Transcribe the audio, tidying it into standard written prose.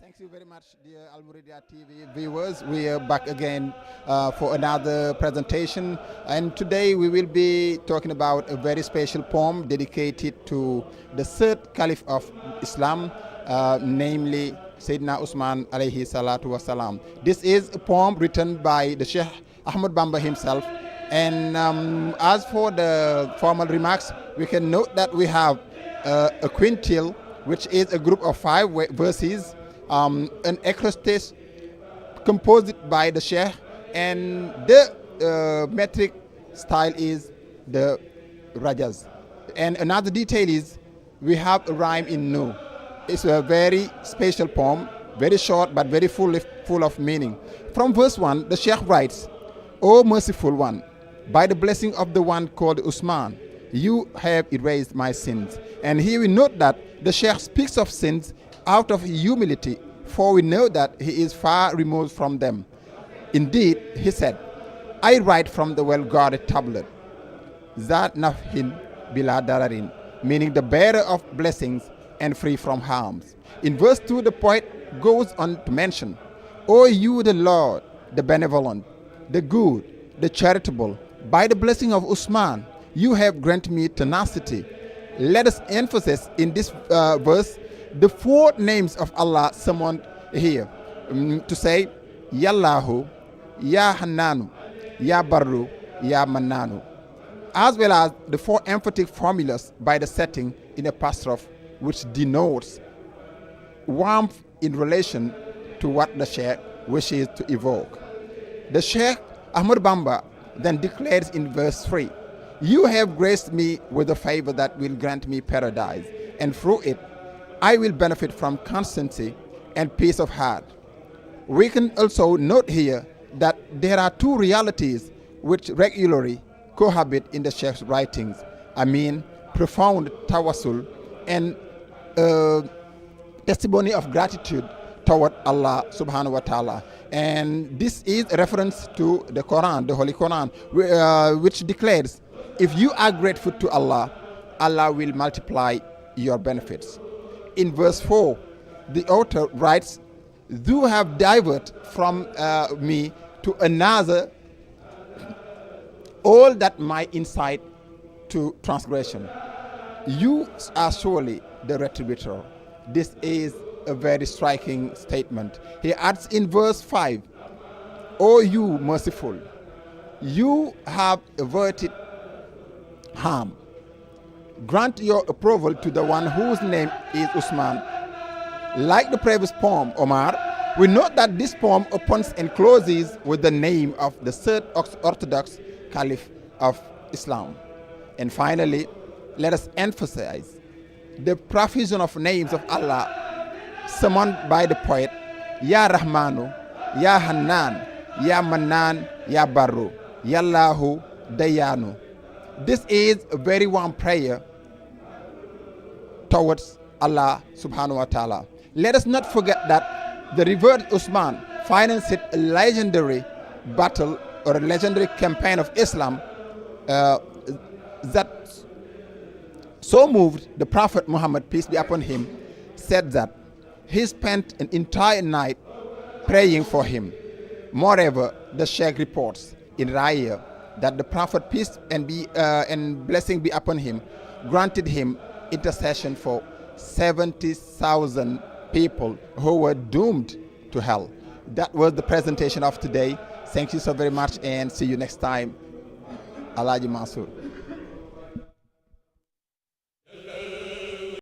Thank you very much, dear Al-Muridiya TV viewers. We are back again for another presentation, and today we will be talking about a very special poem dedicated to the third Caliph of Islam, namely Sayyidina Usman alayhi salatu wasalam. This is a poem written by the Sheikh Ahmad Bamba himself, and as for the formal remarks, we can note that we have a quintil, which is a group of 5 verses, an acrostic composed by the Sheikh, and the metric style is the rajas. And another detail is we have a rhyme in nu. It's a very special poem, very short but very full of meaning. From verse 1, the Sheikh writes, "O merciful one, by the blessing of the one called Usman, you have erased my sins." And here we note that the Sheikh speaks of sins out of humility, for we know that he is far removed from them. Indeed, he said, "I write from the well-guarded tablet, Zat nafhin bila dararin," meaning the bearer of blessings and free from harms. In verse 2, the poet goes on to mention, "O you, the Lord, the benevolent, the good, the charitable, by the blessing of Usman, you have granted me tenacity." Let us emphasize in this verse the 4 names of Allah summoned here to say, Yallahu, Ya Hannanu, Ya Barru, Ya Mannanu, as well as the 4 emphatic formulas by the setting in a apostrophe, which denotes warmth in relation to what the Sheikh wishes to evoke. The Sheikh Ahmad Bamba then declares in verse 3, "You have graced me with a favor that will grant me paradise, and through it I will benefit from constancy and peace of heart." We can also note here that there are 2 realities which regularly cohabit in the Sheikh's writings. I mean, profound tawassul and testimony of gratitude toward Allah subhanahu wa ta'ala. And this is a reference to the Quran, the Holy Quran, which declares, if you are grateful to Allah, Allah will multiply your benefits. In verse 4, the author writes, "You have diverted from me to another all that my incite to transgression. You are surely the retributor." This is a very striking statement. He adds in verse 5, "O you merciful, you have averted harm. Grant your approval to the one whose name is Usman." Like the previous poem, Omar, we note that this poem opens and closes with the name of the third Orthodox Caliph of Islam. And finally, let us emphasize the profusion of names of Allah summoned by the poet, Ya Rahmanu, Ya Hannan, Ya Mannan, Ya Barru, Yallahu, Dayanu. This is a very warm prayer towards Allah subhanahu wa ta'ala. Let us not forget that the revered Usman financed a legendary battle or a legendary campaign of Islam that so moved the Prophet Muhammad, peace be upon him, said that he spent an entire night praying for him. Moreover, the Sheikh reports in Raya that the Prophet, peace and blessing be upon him, granted him intercession for 70,000 people who were doomed to hell. That was the presentation of today. Thank you so very much, and see you next time. Alhaji Mansour.